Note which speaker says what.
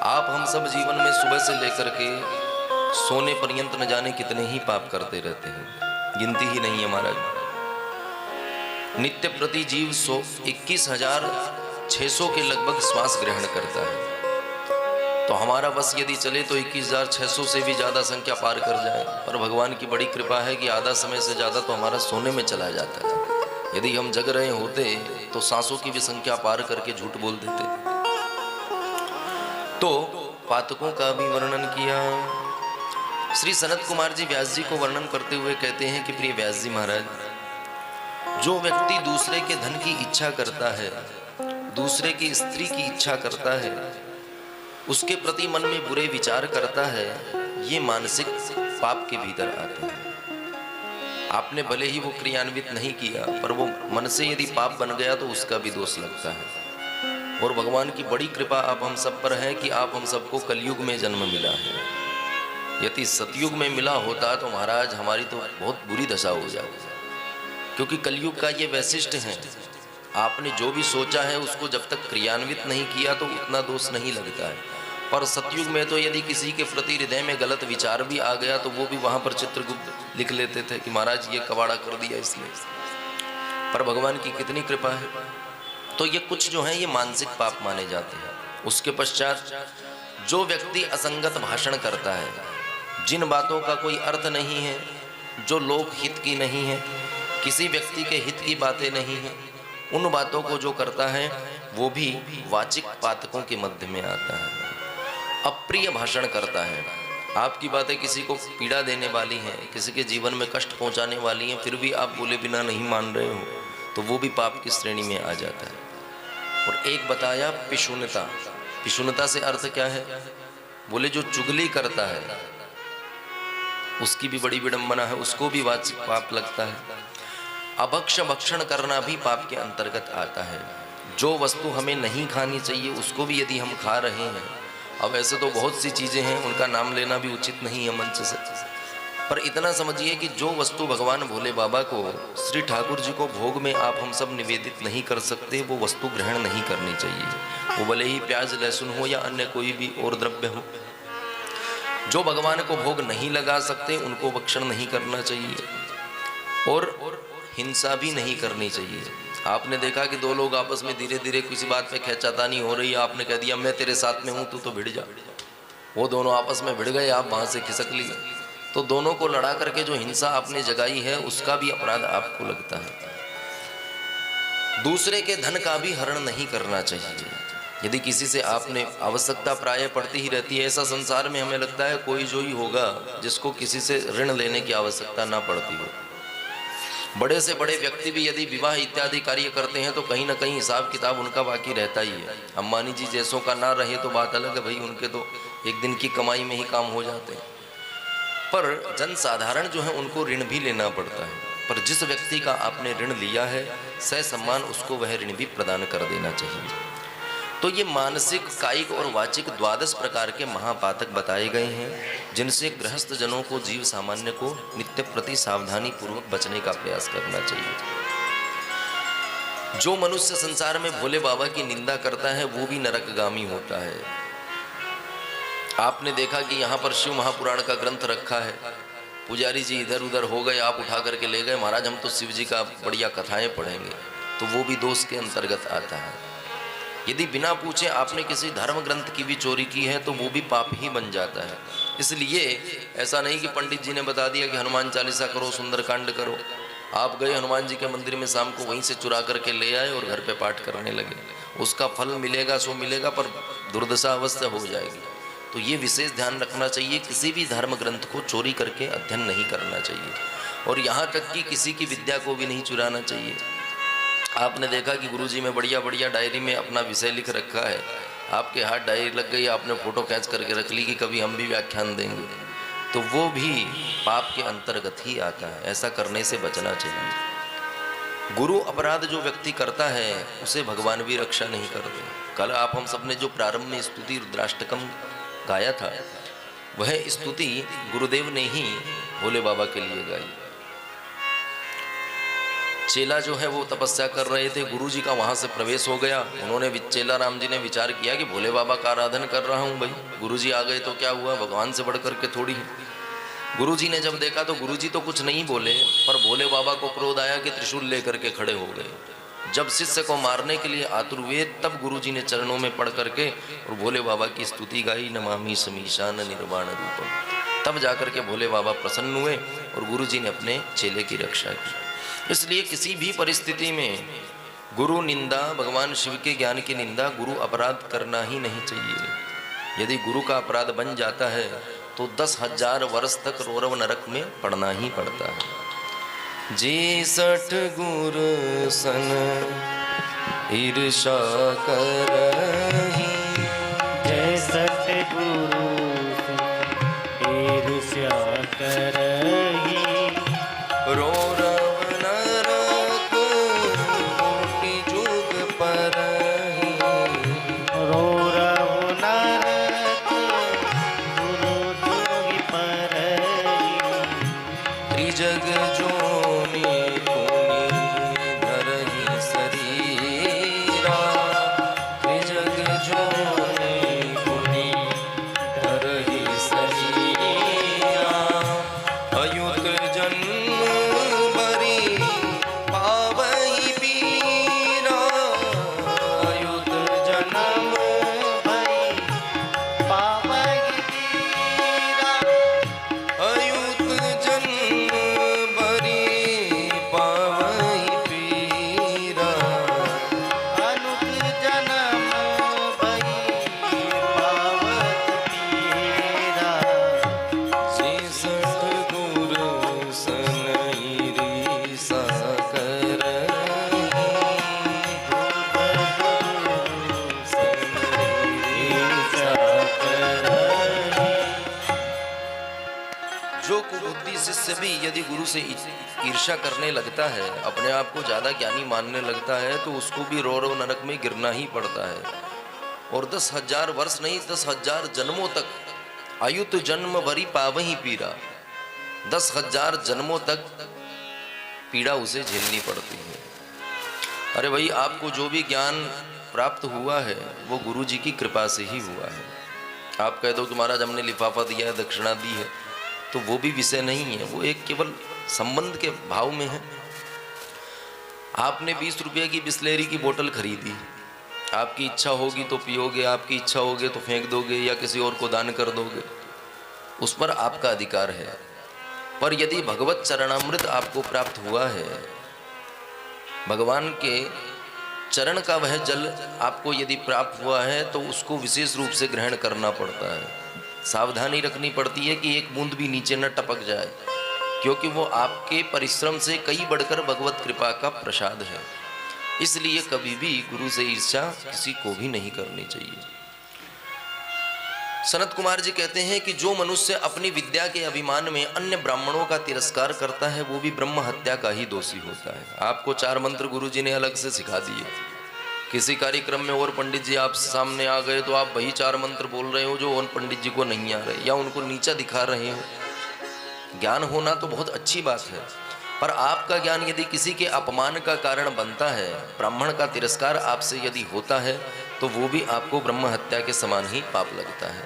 Speaker 1: आप हम सब जीवन में सुबह से लेकर के सोने पर्यंत न जाने कितने ही पाप करते रहते हैं, गिनती ही नहीं है महाराज। नित्य प्रति जीव 21,600 के लगभग श्वास ग्रहण करता है। तो हमारा बस यदि चले तो 21,600 से भी ज्यादा संख्या पार कर जाए, पर भगवान की बड़ी कृपा है कि आधा समय से ज्यादा तो हमारा सोने में चला जाता है। यदि हम जग रहे होते तो सांसों की भी संख्या पार करके झूठ बोल देते। तो पातकों का भी वर्णन किया। श्री सनत कुमार जी व्यास जी को वर्णन करते हुए कहते हैं कि प्रिय व्यास जी महाराज, जो व्यक्ति दूसरे के धन की इच्छा करता है, दूसरे की स्त्री की इच्छा करता है, उसके प्रति मन में बुरे विचार करता है, ये मानसिक पाप के भीतर आते हैं। आपने भले ही वो क्रियान्वित नहीं किया, पर वो मन से यदि पाप बन गया तो उसका भी दोष लगता है। और भगवान की बड़ी कृपा आप हम सब पर है कि आप हम सबको कलयुग में जन्म मिला है। यदि सतयुग में मिला होता तो महाराज हमारी तो बहुत बुरी दशा हो जाती, क्योंकि कलयुग का ये वैशिष्ट्य है। आपने जो भी सोचा है उसको जब तक क्रियान्वित नहीं किया तो उतना दोष नहीं लगता है। पर सतयुग में तो यदि किसी के प्रति हृदय में गलत विचार भी आ गया तो वो भी वहां पर चित्रगुप्त लिख लेते थे कि महाराज ये कबाड़ा कर दिया इसने। पर भगवान की कितनी कृपा है। तो ये कुछ जो है ये मानसिक पाप माने जाते हैं। उसके पश्चात जो व्यक्ति असंगत भाषण करता है, जिन बातों का कोई अर्थ नहीं है, जो लोक हित की नहीं है, किसी व्यक्ति के हित की बातें नहीं है, उन बातों को जो करता है वो भी वाचिक पातकों के मध्य में आता है। अप्रिय भाषण करता है, आपकी बातें किसी को पीड़ा देने वाली हैं, किसी के जीवन में कष्ट पहुंचाने वाली हैं, फिर भी आप बोले बिना नहीं मान रहे हो, तो वो भी पाप की श्रेणी में आ जाता है। और एक बताया पिशुनता। पिशुनता से अर्थ क्या है? बोले जो चुगली करता है उसकी भी बड़ी विडंबना है, उसको भी वाचिक पाप लगता है। अभक्ष भक्षण करना भी पाप के अंतर्गत आता है। जो वस्तु हमें नहीं खानी चाहिए उसको भी यदि हम खा रहे हैं, अब ऐसे तो बहुत सी चीजें हैं उनका नाम लेना भी उचित नहीं है मंच से, पर इतना समझिए कि जो वस्तु भगवान भोले बाबा को, श्री ठाकुर जी को भोग में आप हम सब निवेदित नहीं कर सकते, वो वस्तु ग्रहण नहीं करनी चाहिए। वो भले ही प्याज लहसुन हो या अन्य कोई भी और द्रव्य हो। जो भगवान को भोग नहीं लगा सकते उनको भक्षण नहीं करना चाहिए, और हिंसा भी नहीं करनी चाहिए। आपने देखा कि दो लोग आपस में धीरे धीरे किसी बात पे खींचातानी हो रही है, आपने कह दिया मैं तेरे साथ में हूं, तू तो भिड़ जा। वो दोनों आपस में भिड़ गए, आप वहां से खिसक लिए, तो दोनों को लड़ा करके जो हिंसा आपने जगाई है उसका भी अपराध आपको लगता है। दूसरे के धन का भी हरण नहीं करना चाहिए। यदि किसी से आपने आवश्यकता प्राय पड़ती ही रहती है, ऐसा संसार में हमें लगता है कोई जो ही होगा जिसको किसी से ऋण लेने की आवश्यकता ना पड़ती हो। बड़े से बड़े व्यक्ति भी यदि विवाह इत्यादि कार्य करते हैं तो कहीं ना कहीं हिसाब किताब उनका बाकी रहता ही है। अंबानी जी जैसों का ना रहे तो बात अलग है भाई, उनके तो एक दिन की कमाई में ही काम हो जाते हैं, पर जन साधारण जो है उनको ऋण भी लेना पड़ता है। पर जिस व्यक्ति का आपने ऋण लिया है ससम्मान उसको वह ऋण भी प्रदान कर देना चाहिए। तो ये मानसिक, कायिक और वाचिक 12 प्रकार के महापातक बताए गए हैं, जिनसे गृहस्थ जनों को, जीव सामान्य को नित्य प्रति सावधानी पूर्वक बचने का प्रयास करना चाहिए। जो मनुष्य संसार में भोले बाबा की निंदा करता है वो भी नरकगामी होता है। आपने देखा कि यहाँ पर शिव महापुराण का ग्रंथ रखा है, पुजारी जी इधर उधर हो गए, आप उठा करके ले गए, महाराज हम तो शिव जी का बढ़िया कथाएं पढ़ेंगे, तो वो भी दोष के अंतर्गत आता है। यदि बिना पूछे आपने किसी धर्म ग्रंथ की भी चोरी की है तो वो भी पाप ही बन जाता है। इसलिए ऐसा नहीं कि पंडित जी ने बता दिया कि हनुमान चालीसा करो, सुंदरकांड करो, आप गए हनुमान जी के मंदिर में शाम को वहीं से चुरा करके ले आए और घर पे पाठ करने लगे, उसका फल मिलेगा सो मिलेगा, पर दुर्दशा अवश्य हो जाएगी। तो ये विशेष ध्यान रखना चाहिए, किसी भी धर्म ग्रंथ को चोरी करके अध्ययन नहीं करना चाहिए, और यहाँ तक कि किसी की विद्या को भी नहीं चुराना चाहिए। आपने देखा कि गुरुजी में बढ़िया बढ़िया डायरी में अपना विषय लिख रखा है, आपके हाथ डायरी लग गई, आपने फोटो खींच करके रख ली कि कभी हम भी व्याख्यान देंगे, तो वो भी पाप के अंतर्गत ही आता है। ऐसा करने से बचना चाहिए। गुरु अपराध जो व्यक्ति करता है उसे भगवान भी रक्षा नहीं करते। कल आप हम सब ने जो प्रारंभ में स्तुति रुद्राष्टकम गाया था, वह स्तुति गुरुदेव ने ही भोले बाबा के लिए गाई। चेला जो है वो तपस्या कर रहे थे, गुरुजी का वहाँ से प्रवेश हो गया। उन्होंने चेला राम जी ने विचार किया कि भोले बाबा का आराधन कर रहा हूँ भाई, गुरुजी आ गए तो क्या हुआ, भगवान से बढ़ करके थोड़ी है। गुरुजी ने जब देखा तो गुरुजी तो कुछ नहीं बोले, पर भोले बाबा को क्रोध आया कि त्रिशूल लेकर के खड़े हो गए। जब शिष्य को मारने के लिए आतुर हुए तब गुरुजी ने चरणों में पड़ करके और भोले बाबा की स्तुति गाई, नमामि समीशान निर्वाण रूपम। तब जाकर के भोले बाबा प्रसन्न हुए और गुरुजी ने अपने चेले की रक्षा की। इसलिए किसी भी परिस्थिति में गुरु निंदा, भगवान शिव के ज्ञान की निंदा, गुरु अपराध करना ही नहीं चाहिए। यदि गुरु का अपराध बन जाता है तो 10,000 वर्ष तक रौरव नरक में पड़ना ही पड़ता है। जी सठ गुरु सन ईर्षा करही,
Speaker 2: जय सठ गुरु ईर्ष्या करही,
Speaker 1: रौरव नरक कोटि जुग परही,
Speaker 2: रौरव नरक गुरु जुग परही,
Speaker 1: त्रिजग जोनि पुनि धरहि शरीरा, त्रिजग जोनि पुनि धरहि शरीरा, अयुत जन्म बरी पावहि पीरा, अयुत जन्म
Speaker 2: भई पावहि पीरा,
Speaker 1: अयुत जन्म बरी पावहि पीरा,
Speaker 2: अनुत जन्म भई पावत पीरा,
Speaker 1: जी सठ गुरु सन ईर्षा करही, सन ईर्षा करही। जो कुबुद्धि शिष्य भी यदि गुरु से ईर्ष्या करने लगता है, अपने आप को ज्यादा ज्ञानी मानने लगता है, तो उसको भी रौरव नरक में गिरना ही पड़ता है। और 10,000 वर्ष नहीं, 10,000 जन्मों तक, अयुत जन्म वरी पावही पीरा, 10,000 जन्मों तक पीड़ा उसे झेलनी पड़ती है। अरे भाई, आपको जो भी ज्ञान प्राप्त हुआ है वो गुरु जी की कृपा से ही हुआ है। आप कह दो कि महाराज हमने लिफाफा दिया है, दक्षिणा दी है, तो वो भी विषय नहीं है, वो एक केवल संबंध के भाव में है। आपने 20 रुपये की बिस्लेरी की बोतल खरीदी, आपकी इच्छा होगी तो पियोगे, आपकी इच्छा होगी तो फेंक दोगे या किसी और को दान कर दोगे, उस पर आपका अधिकार है। पर यदि भगवत चरणामृत आपको प्राप्त हुआ है, भगवान के चरण का वह जल आपको यदि प्राप्त हुआ है, तो उसको विशेष रूप से ग्रहण करना पड़ता है। सावधानी रखनी पड़ती है कि एक बूंद भी नीचे न टपक जाए, क्योंकि वो आपके परिश्रम से कई बढ़कर भगवत कृपा का प्रसाद है। इसलिए कभी भी गुरु से ईर्ष्या किसी को भी नहीं करनी चाहिए। सनत कुमार जी कहते हैं कि जो मनुष्य अपनी विद्या के अभिमान में अन्य ब्राह्मणों का तिरस्कार करता है, वो भी ब्रह्म हत्या का ही दोषी होता है। आपको 4 मंत्र गुरु जी ने अलग से सिखा दिए। किसी कार्यक्रम में और पंडित जी आप सामने आ गए तो आप वही 4 मंत्र बोल रहे हो जो उन पंडित जी को नहीं आ रहे, या उनको नीचा दिखा रहे हो। ज्ञान होना तो बहुत अच्छी बात है, पर आपका ज्ञान यदि किसी के अपमान का कारण बनता है, ब्राह्मण का तिरस्कार आपसे यदि होता है, तो वो भी आपको ब्रह्म हत्या के समान ही पाप लगता है।